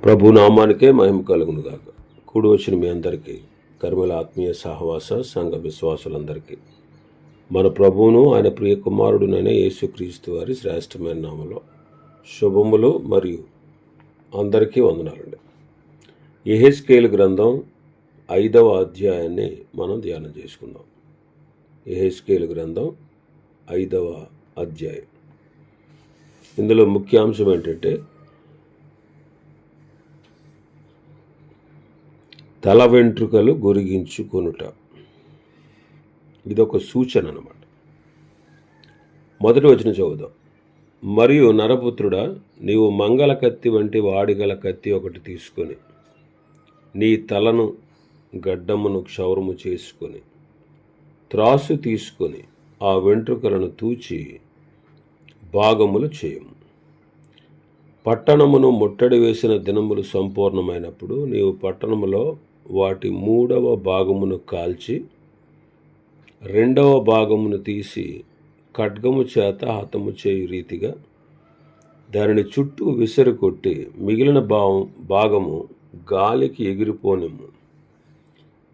ప్రభు నామానికే మహిమ కలుగును గాక. కూడి వచ్చిన మీ అందరికీ, కర్మల ఆత్మీయ సహవాస సంఘ విశ్వాసులందరికీ మన ప్రభువును ఆయన ప్రియ కుమారుడునైన యేసుక్రీస్తు వారి శ్రేష్టమైన నామలో శుభములు మరియు అందరికీ వందనాలండి. యెహెజ్కేలు గ్రంథం 5వ అధ్యాయాన్ని మనం ధ్యానం చేసుకుందాం. యెహెజ్కేలు గ్రంథం 5వ అధ్యాయం. ఇందులో ముఖ్యాంశం ఏంటంటే తల వెంట్రుకలు గొరిగించుకొనుట. ఇదొక సూచన అన్నమాట. మొదటి వచనం చదువుదాం. మరియు నరపుత్రుడా, నీవు మంగళ కత్తి వంటి వాడిగల కత్తి ఒకటి తీసుకొని నీ తలను గడ్డమును క్షౌరము చేసుకొని త్రాసు తీసుకొని ఆ వెంట్రుకలను తూచి భాగములు చేయము. పట్టణమును ముట్టడి వేసిన దినములు సంపూర్ణమైనప్పుడు నీవు పట్టణములో వాటి 3వ భాగమును కాల్చి 2వ భాగమును తీసి ఖడ్గము చేత హతము చేయు రీతిగా దానిని చుట్టూ విసిరి కొట్టి మిగిలిన భాగము గాలికి ఎగిరిపోనిమ్ము.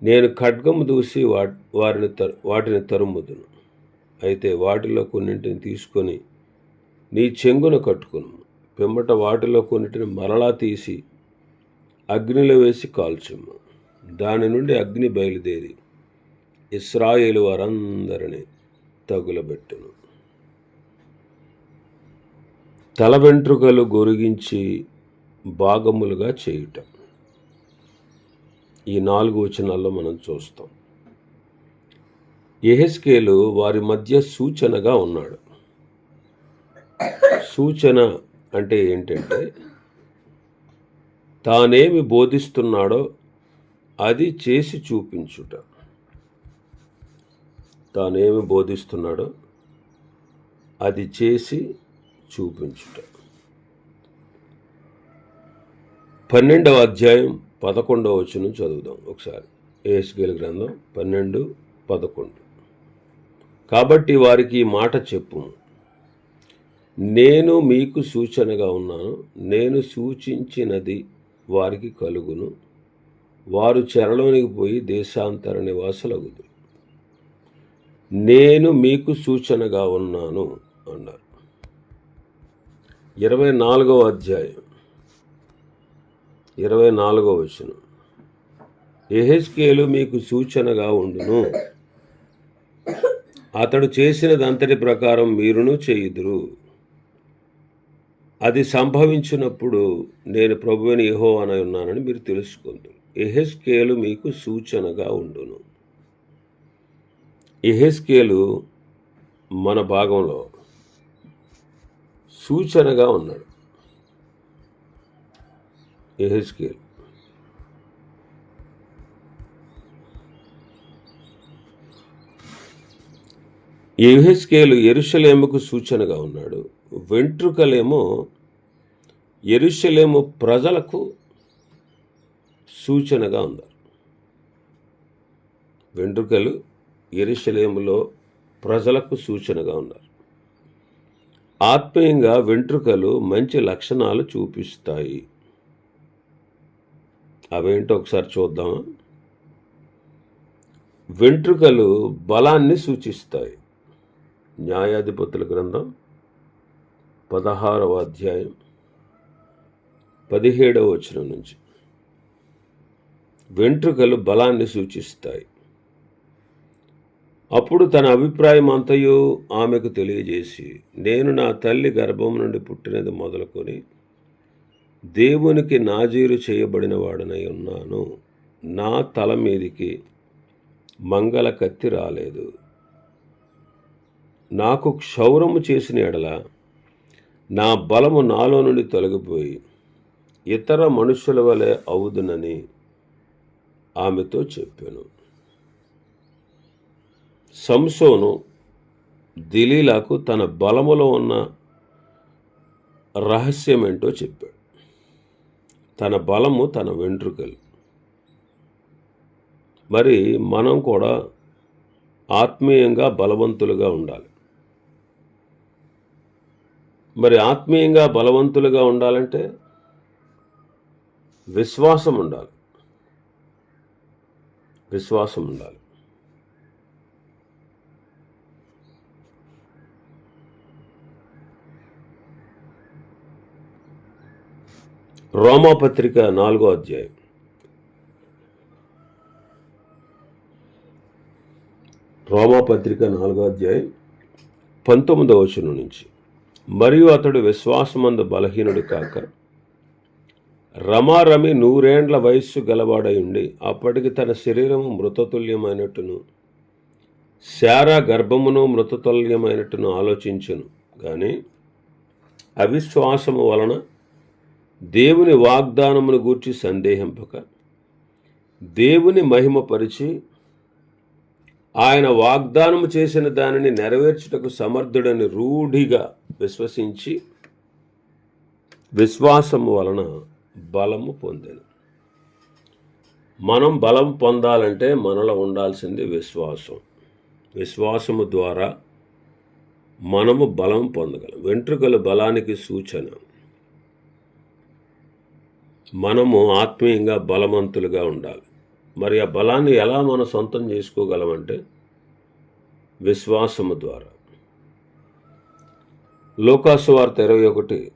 నేను ఖడ్గము దూసి వాటిని తరుముదును. అయితే వాటిలో కొన్నింటిని తీసుకొని నీ చెంగున కట్టుకును. పిమ్మట వాటిలో కొన్నిటిని మరలా తీసి అగ్నిలో వేసి కాల్చుము. దాని నుండి అగ్ని బయలుదేరి ఇశ్రాయేలు వారందరినీ తగులబెట్టును. తల వెంట్రుకలు గొరిగించి భాగములుగా చేయుట. ఈ 4 వచనాల్లో మనం చూస్తాం. యెహెజ్కేలు వారి మధ్య సూచనగా ఉన్నాడు. సూచన అంటే ఏంటంటే తానేమి బోధిస్తున్నాడో అది చేసి చూపించుట. తానేమి బోధిస్తున్నాడో అది చేసి చూపించుట. 12వ అధ్యాయం 11వ వచనం చదువుదాం ఒకసారి. యెహెజ్కేలు గ్రంథం 12:11. కాబట్టి వారికి ఈ మాట చెప్పుము, నేను మీకు సూచనగా ఉన్నాను. నేను సూచించినది వారికి కలుగును. వారు చెరలోనికి పోయి దేశాంతర నివాసులగుదురు. నేను మీకు సూచనగా ఉన్నాను అన్నారు. 24వ అధ్యాయం 24వ వచనం. యెహెజ్కేలు మీకు సూచనగా ఉండును. అతడు చేసినదంతటి ప్రకారం మీరును చేయుదురు. అది సంభవించినప్పుడు నేను ప్రభువైన యెహోవానై ఉన్నానని మీరు తెలుసుకుందురు. యెహెజ్కేలు మీకు సూచనగా ఉండును. యెహెజ్కేలు మన భాగంలో సూచనగా ఉన్నాడు. యెహెజ్కేలు యెరూషలేముకు సూచనగా ఉన్నాడు. వెంట్రుకలేమో యెరూషలేము ప్రజలకు సూచనగా ఉన్నారు. వెంట్రుకలు యెరూషలేములో ప్రజలకు సూచనగా ఉన్నారు. ఆత్మీయంగా వెంట్రుకలు మంచి లక్షణాలు చూపిస్తాయి. అవేంటో ఒకసారి చూద్దామా? వెంట్రుకలు బలాన్ని సూచిస్తాయి. న్యాయాధిపతుల గ్రంథం 16వ అధ్యాయం 17వ వచనం నుంచి. వెంట్రుకలు బలాన్ని సూచిస్తాయి. అప్పుడు తన అభిప్రాయం అంతయు ఆమెకు తెలియజేసి, నేను నా తల్లి గర్భం నుండి పుట్టినది మొదలుకొని దేవునికి నాజీరు చేయబడిన వాడనై ఉన్నాను. నా తల మీదికి మంగళ కత్తి రాలేదు. నాకు క్షౌరము చేసిన ఎడల నా బలము నాలో నుండి తొలగిపోయి ఇతర మనుషుల వలె అవుదునని ఆమెతో చెప్పాను. సంసోను దెలీలాకు తన బలములో ఉన్న రహస్యమేంటో చెప్పాడు. తన బలము తన వెంట్రుకలు. మరి మనం కూడా ఆత్మీయంగా బలవంతులుగా ఉండాలి. మరి ఆత్మీయంగా బలవంతులుగా ఉండాలంటే విశ్వాసం ఉండాలి. విశ్వాసం ఉండాలి. రోమాపత్రిక 4వ అధ్యాయం. రోమాపత్రిక 4వ అధ్యాయం 19వ వచనం నుంచి. మరియు అతడు విశ్వాసమందు బలహీనుడు కాక రమారమి 100 ఏండ్ల వయస్సు గలవాడై ఉండి అప్పటికి తన శరీరము మృతతుల్యమైనట్టును శారా గర్భమును మృతతుల్యమైనట్టును ఆలోచించును. కానీ అవిశ్వాసము వలన దేవుని వాగ్దానమును గూర్చి సందేహింపక దేవుని మహిమపరిచి ఆయన వాగ్దానము చేసిన దానిని నెరవేర్చుటకు సమర్థుడని రూఢిగా విశ్వసించి విశ్వాసము వలన బలము పొందెను. మనం బలం పొందాలంటే మనలో ఉండాల్సింది విశ్వాసం. విశ్వాసము ద్వారా మనము బలం పొందగలం. వెంట్రుకల బలానికి సూచన. మనము ఆత్మీయంగా బలవంతులుగా ఉండాలి. మరి ఆ బలాన్ని ఎలా మనం సొంతం చేసుకోగలమంటే విశ్వాసము ద్వారా. లోకాసువార్త 21:36.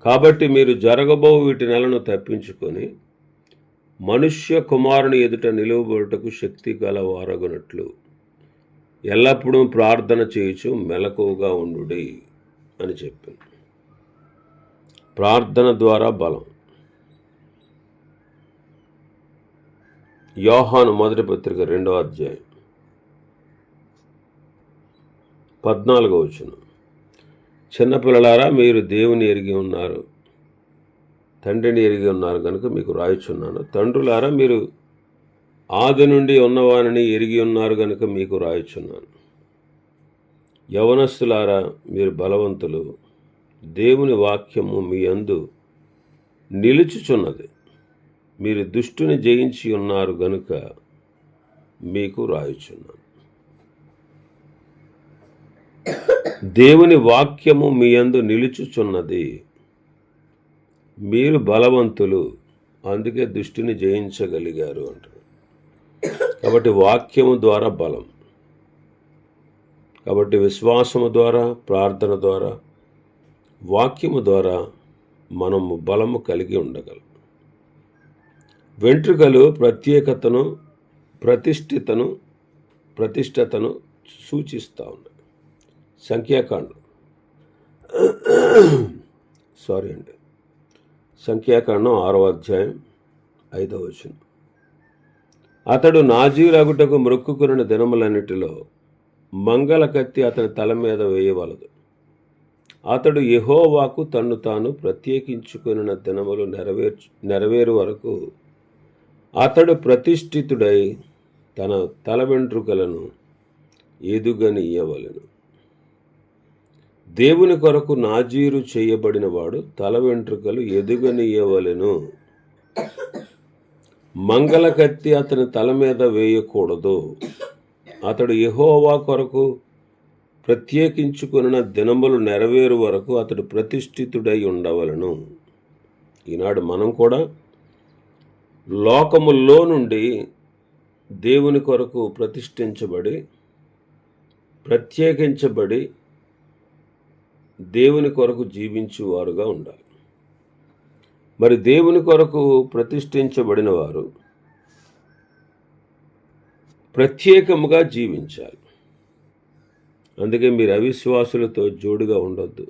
కాబట్టి మీరు జరగబో వీటి నెలను తప్పించుకొని మనుష్య కుమారుని ఎదుట నిలువబడుటకు శక్తి గల వారగునట్లు ఎల్లప్పుడూ ప్రార్థన చేయుచు మెలకువగా ఉండుడి అని చెప్పింది. ప్రార్థన ద్వారా బలం. యోహాను మొదటి పత్రిక 2వ అధ్యాయం 14వ వచనం. చిన్నపిల్లలారా, మీరు దేవుని ఎరిగి ఉన్నారు, తండ్రిని ఎరిగి ఉన్నారు కనుక మీకు రాయుచున్నాను. తండ్రులారా, మీరు ఆది నుండి ఉన్నవానిని ఎరిగి ఉన్నారు కనుక మీకు రాయుచున్నాను. యవనస్తులారా, మీరు బలవంతులు, దేవుని వాక్యము మీ యందు నిలుచుచున్నది, మీరు దుష్టుని జయించి ఉన్నారు గనుక మీకు రాయుచున్నాను. దేవుని వాక్యము మీ యందు నిలుచుచున్నది, మీరు బలవంతులు, అందుకే దుష్టుని జయించగలిగారు అంటారు. కాబట్టి వాక్యము ద్వారా బలం. కాబట్టి విశ్వాసము ద్వారా, ప్రార్థన ద్వారా, వాక్యము ద్వారా మనము బలము కలిగి ఉండగలం. వెంట్రుకలు ప్రత్యేకతను, ప్రతిష్టతను సూచిస్తూ ఉన్నాయి. సంఖ్యాకాండం 6వ అధ్యాయం 5వ వచనం. అతడు నాజీరగుటకు మ్రొక్కుకున్న దినములన్నిటిలో మంగళ కత్తి అతని తల మీద వేయవలదు. అతడు యెహోవాకు తన్ను తాను ప్రత్యేకించుకున్న దినములు నెరవేరు వరకు అతడు ప్రతిష్ఠితుడై తన తల వెంట్రుకలను ఎదుగనియ్యవలెను. దేవుని కొరకు నాజీరు చేయబడిన వాడు తల వెంట్రుకలు ఎదుగనియ్యవలెను. మంగళ కత్తి అతని తల మీద వేయకూడదు. అతడు యెహోవా కొరకు ప్రత్యేకించుకున్న దినములు నెరవేరు వరకు అతడు ప్రతిష్ఠితుడై ఉండవలను. ఈనాడు మనం కూడా లోకములో నుండి దేవుని కొరకు ప్రత్యేకించబడి దేవుని కొరకు జీవించువారుగా ఉండాలి. మరి దేవుని కొరకు ప్రతిష్ఠించబడిన వారు ప్రత్యేకముగా జీవించాలి. అందుకే మీరు అవిశ్వాసులతో జోడుగా ఉండొద్దు.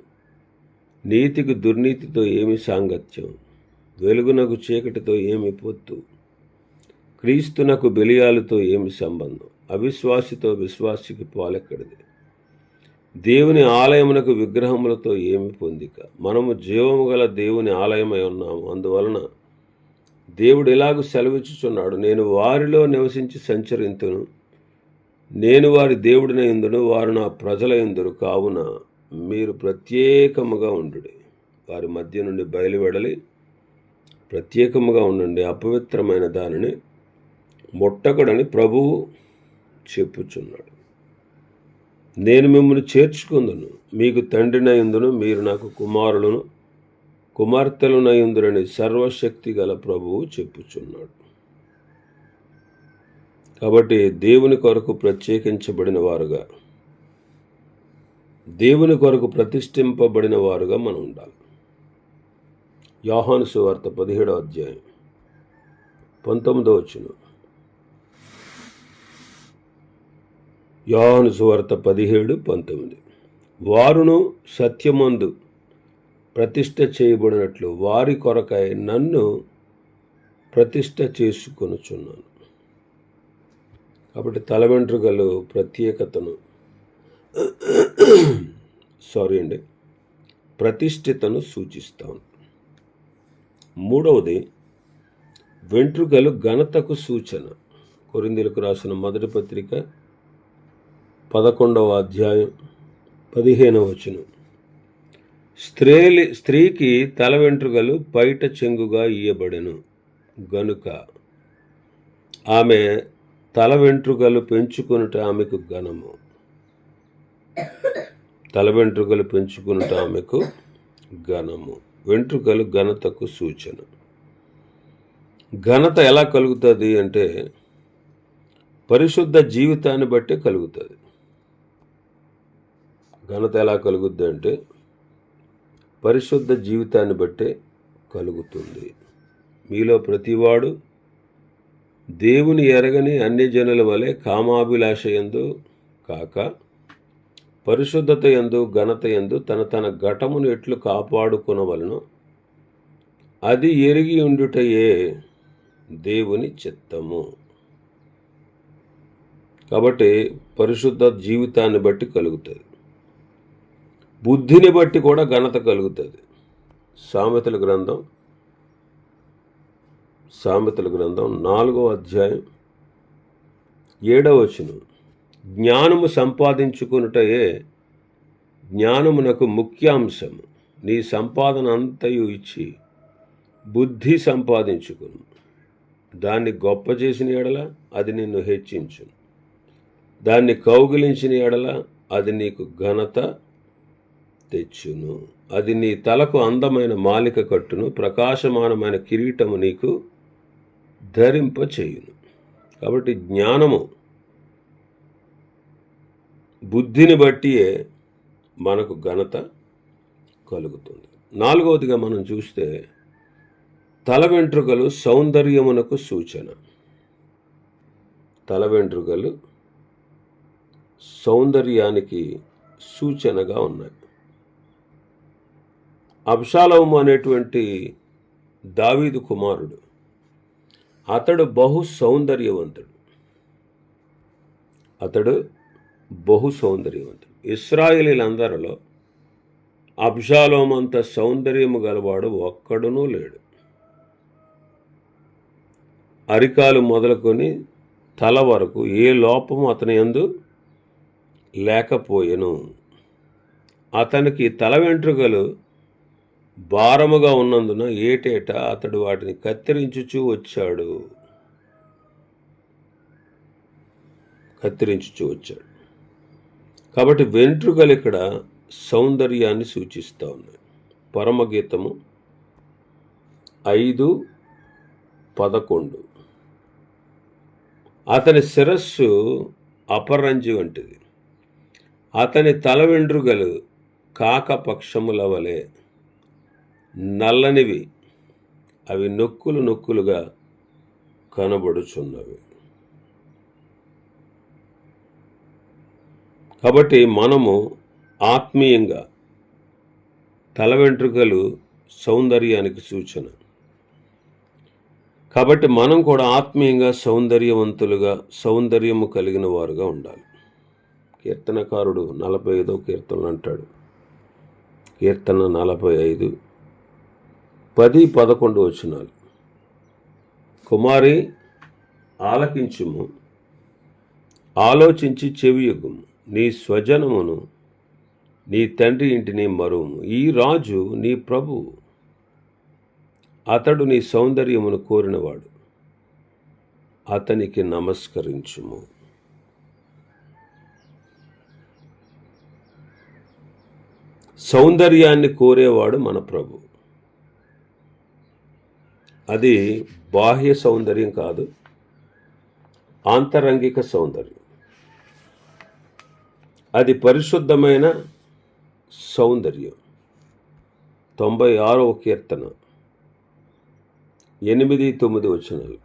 నీతికి దుర్నీతితో ఏమి సాంగత్యం, వెలుగునకు చీకటితో ఏమి పొత్తు, క్రీస్తునకు బెలియాలతో ఏమి సంబంధం, అవిశ్వాసితో విశ్వాసికి పాలెక్కడిది, దేవుని ఆలయమునకు విగ్రహములతో ఏమి పొందిక. మనము జీవము గల దేవుని ఆలయమై ఉన్నాము. అందువలన దేవుడు ఇలాగూ సెలవిచ్చుచున్నాడు, నేను వారిలో నివసించి సంచరింతును, నేను వారి దేవుడినయుందును, వారు నా ప్రజలయుందురు. కావున మీరు ప్రత్యేకముగా ఉండుడి, వారి మధ్య నుండి బయలువెడలి ప్రత్యేకముగా ఉండండి, అపవిత్రమైన దానిని ముట్టకుడని ప్రభువు చెప్పుచున్నాడు. నేను మిమ్మల్ని చేర్చుకుందును, మీకు తండ్రినయుందును, మీరు నాకు కుమారులను కుమార్తెలునయుందురని సర్వశక్తి గల ప్రభువు చెప్పుచున్నాడు. కాబట్టి దేవుని కొరకు ప్రత్యేకించబడిన వారుగా, దేవుని కొరకు ప్రతిష్ఠింపబడిన వారుగా మనం ఉండాలి. యోహాను సువార్త 17వ అధ్యాయం 19వ వచనం. యోహాను సువార్త 17:19. వారును సత్యమందు ప్రతిష్ఠ చేయబడినట్లు వారి కొరకై నన్ను ప్రతిష్ఠ చేసుకొనుచున్నాను. కాబట్టి తల వెంట్రుకలు ప్రత్యేకతను ప్రతిష్ఠితను సూచిస్తాను. మూడవది, వెంట్రుకలు ఘనతకు సూచన. కొరింథీయులకు రాసిన మొదటి పత్రిక 11వ అధ్యాయం 15వ వచనం. స్త్రీకి తల వెంట్రుకలు పైట చెంగుగా ఇయ్యబడెను గనుక ఆమె తల వెంట్రుకలు పెంచుకొనుట ఆమెకు ఘనము. తల వెంట్రుకలు పెంచుకొనుట ఆమెకు ఘనము. వెంట్రుకలు ఘనతకు సూచన. ఘనత ఎలా కలుగుతుంది అంటే పరిశుద్ధ జీవితాన్ని బట్టి కలుగుతుంది. ఘనత ఎలా కలుగుద్ది అంటే పరిశుద్ధ జీవితాన్ని బట్టే కలుగుతుంది. మీలో ప్రతివాడు దేవుని ఎరగని అన్యజనుల వలె కామాభిలాషయందు కాక పరిశుద్ధత యందు ఘనత యందు తన ఘటమును ఎట్లు కాపాడుకొనవలెనో అది ఎరిగి ఉండుటయే దేవుని చిత్తము. కాబట్టి పరిశుద్ధ జీవితాన్ని బట్టి కలుగుతుంది. బుద్ధిని బట్టి కూడా ఘనత కలుగుతుంది. సామెతల గ్రంథం 4వ అధ్యాయం 7వ వచనం. జ్ఞానము సంపాదించుకొనుటయే జ్ఞానమునకు ముఖ్యాంశము. నీ సంపాదన అంతయు ఇచ్చి బుద్ధి సంపాదించుకును. దాన్ని గొప్ప చేసిన ఎడల అది నిన్ను హెచ్చించును. దాన్ని కౌగిలించిన ఎడల అది నీకు ఘనత తెచ్చును. అది నీ తలకు అందమైన మాలిక కట్టును, ప్రకాశమానమైన కిరీటము నీకు ధరింప చేయును. కాబట్టి జ్ఞానము బుద్ధిని బట్టియే మనకు ఘనత కలుగుతుంది. 4వదిగా మనం చూస్తే తల వెంట్రుకలు సౌందర్యమునకు సూచన. తల వెంట్రుకలు సౌందర్యానికి సూచనగా ఉన్నాయి. అబ్షాలోము అనేటువంటి దావీదు కుమారుడు, అతడు బహు సౌందర్యవంతుడు. ఇశ్రాయేలీలందరిలో అబ్షాలోము అంత సౌందర్యము గలవాడు ఒక్కడునూ లేడు. అరికాలు మొదలుకొని తల వరకు ఏ లోపము అతని యందు లేకపోయెను. అతనికి తల వెంట్రుకలు భారముగా ఉన్నందున ఏటేటా అతడు వాటిని కత్తిరించుచూ వచ్చాడు. కాబట్టి వెంట్రుకలు ఇక్కడ సౌందర్యాన్ని సూచిస్తూ ఉన్నాయి. పరమగీతము 5:11. అతని శిరస్సు అపరంజి వంటిది, అతని తల వెంట్రుకలు కాకపక్షముల వలె నల్లనివి, అవి నొక్కులు నొక్కులుగా కనబడుచున్నవి. కాబట్టి మనము ఆత్మీయంగా తల వెంట్రుకలు సౌందర్యానికి సూచన. కాబట్టి మనం కూడా ఆత్మీయంగా సౌందర్యవంతులుగా సౌందర్యము కలిగిన వారుగా ఉండాలి. కీర్తనకారుడు 45వ కీర్తన అంటాడు, కీర్తన 45, 10-11 వచనాలు. కుమారి ఆలకించుము, ఆలోచించి చెవియొగ్గుము, నీ స్వజనమును నీ తండ్రి ఇంటిని మరువుము. ఈ రాజు నీ ప్రభువు, అతడు నీ సౌందర్యమును కోరినవాడు, అతనికి నమస్కరించుము. సౌందర్యాన్ని కోరేవాడు మన ప్రభు. అది బాహ్య సౌందర్యం కాదు, ఆంతరంగిక సౌందర్యం. అది పరిశుద్ధమైన సౌందర్యం. 96వ కీర్తన 8-9 వచనాలు.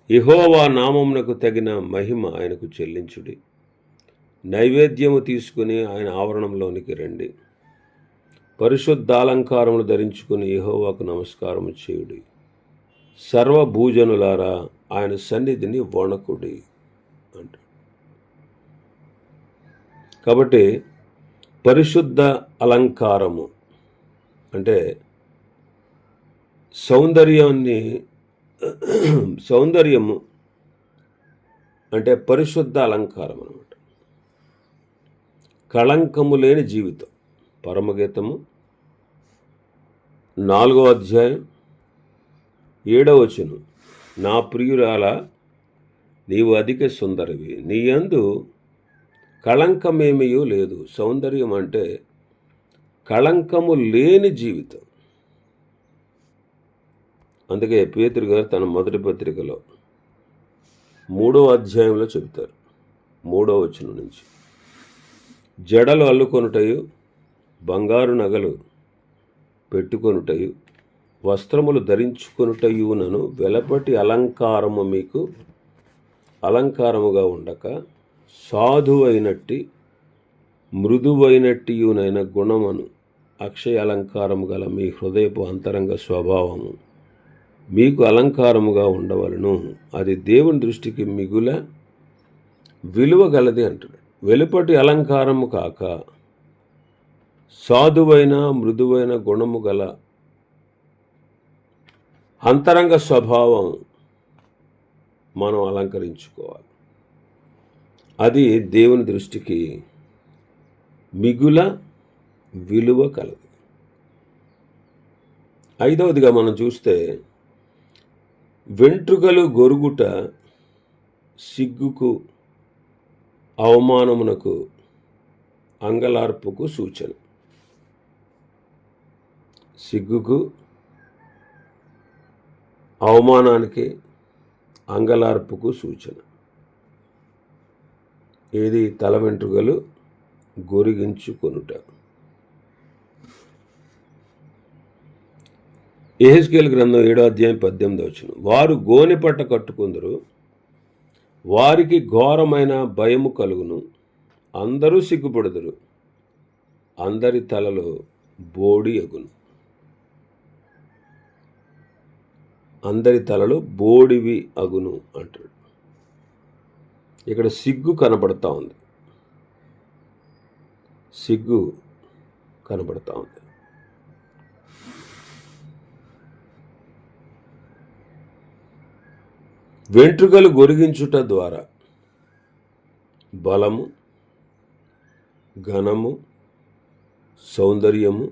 యెహోవా నామమునకు తగిన మహిమ ఆయనకు చెల్లించుడి. నైవేద్యము తీసుకుని ఆయన ఆవరణంలోనికి రండి. పరిశుద్ధాలంకారములు ధరించుకుని యెహోవాకు నమస్కారము చేయుడి. సర్వభూజనులారా ఆయన సన్నిధిని వణకుడి అంటాడు. కాబట్టి పరిశుద్ధ అలంకారము అంటే సౌందర్యము అంటే పరిశుద్ధ అలంకారం అన్నమాట. కళంకము లేని జీవితం. పరమగీతము 4వ అధ్యాయం 7వ వచనం. నా ప్రియురాలా, నీవు అధిక సుందరివి, నీ యందు కళంకమేమీ లేదు. సౌందర్యం అంటే కళంకము లేని జీవితం. అందుకే పేతురు గారు తన మొదటి పత్రికలో 3వ అధ్యాయంలో చెబుతారు, 3వ వచనం నుంచి, జడలు అల్లుకొనుటయు, బంగారు నగలు పెట్టుకొనుటయు, వస్త్రములు ధరించుకొనుటయునను వెలపటి అలంకారము మీకు అలంకారముగా ఉండక, సాధువైనట్టి మృదువైనట్టియునైన గుణమును అక్షయ అలంకారము గల మీ హృదయపు అంతరంగ స్వభావము మీకు అలంకారముగా ఉండవలను. అది దేవుని దృష్టికి మిగుల విలువ గలది అంటున్నాడు. వెలుపటి అలంకారము కాక సాధువైన మృదువైన గుణము గల అంతరంగ స్వభావం మనం అలంకరించుకోవాలి. అది దేవుని దృష్టికి మిగుల విలువ కలదు. 5వదిగా మనం చూస్తే, వెంట్రుకలు గొరుగుట సిగ్గుకు, అవమానమునకు, అంగలార్పుకు సూచన. సిగ్గుకు, అవమానానికి, అంగలార్పుకు సూచన. ఏది? తల వెంట్రుకలు గొరిగించుకొనుట. యెహెజ్కేలు గ్రంథం 7వ అధ్యాయం 18వ వచనం. వారు గోనెపట్ట కట్టుకుందరు, వారికి ఘోరమైన భయము కలుగును, అందరూ సిగ్గుపడుదురు, అందరి తలలో బోడి అగును. అందరి తలలో బోడివి అగును అంటాడు. ఇక్కడ సిగ్గు కనబడతా ఉంది. సిగ్గు కనబడతా ఉంది. వెంట్రుకలు గొరిగించుట ద్వారా బలము, ఘనము, సౌందర్యము,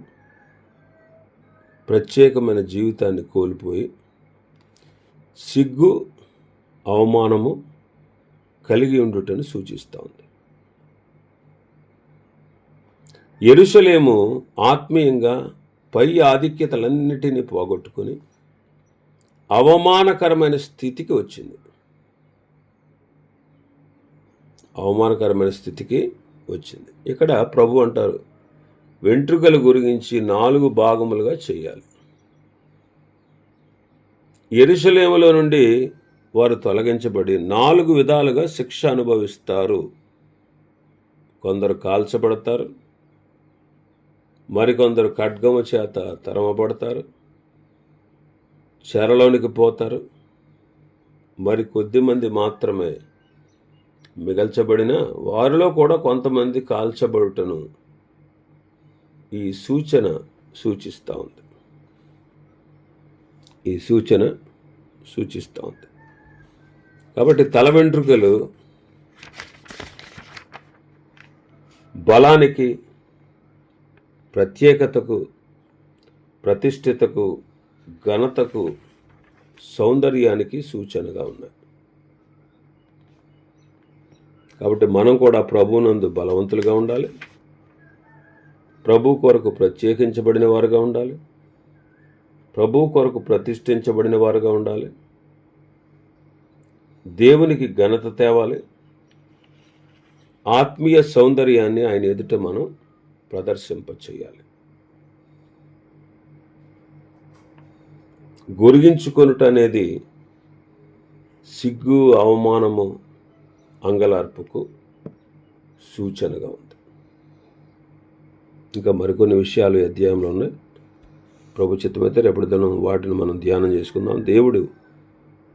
ప్రత్యేకమైన జీవితాన్ని కోల్పోయి సిగ్గు, అవమానము కలిగి ఉండుటను సూచిస్తూ ఉంది. యెరూషలేము ఆత్మీయంగా పై ఆధిక్యతలన్నిటినీ పోగొట్టుకుని అవమానకరమైన స్థితికి వచ్చింది. అవమానకరమైన స్థితికి వచ్చింది. ఇక్కడ ప్రభు అంటారు, వెంట్రుకలు గురించి 4 భాగములుగా చేయాలి. యెరూషలేములో నుండి వారు తొలగించబడి 4 విధాలుగా శిక్ష అనుభవిస్తారు. కొందరు కాల్చబడతారు, మరికొందరు ఖడ్గము చేత తరమబడతారు, చెరలోనికి పోతారు, మరి కొద్దిమంది మాత్రమే మిగల్చబడిన వారిలో కూడా కొంతమంది కాల్చబడుటను ఈ సూచన సూచిస్తూ ఉంది. ఈ సూచన సూచిస్తూ ఉంది. కాబట్టి తల వెంట్రుకలు బలానికి, ప్రత్యేకతకు, ప్రతిష్ఠితకు, ఘనతకు, సౌందర్యానికి సూచనగా ఉన్నాయి. కాబట్టి మనం కూడా ప్రభువునందు బలవంతులుగా ఉండాలి. ప్రభు కొరకు ప్రత్యేకించబడిన వారుగా ఉండాలి. ప్రభు కొరకు ప్రతిష్ఠించబడిన వారుగా ఉండాలి. దేవునికి ఘనత తేవాలి. ఆత్మీయ సౌందర్యాన్ని ఆయన ఎదుట మనం ప్రదర్శింపచేయాలి. గొరిగించుకొనుట అనేది సిగ్గు, అవమానము, అంగలార్పుకు సూచనగా ఉంది. ఇంకా మరికొన్ని విషయాలు ఈ అధ్యాయంలో ఉన్నాయి. ప్రభు చిత్తమైతే రేపటి దినం వాటిని మనం ధ్యానం చేసుకుందాం. దేవుడు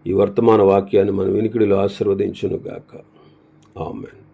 ఈ వర్తమాన వాక్యాన్ని మన వినికిడిలో ఆశీర్వదించును గాక. ఆమేన్.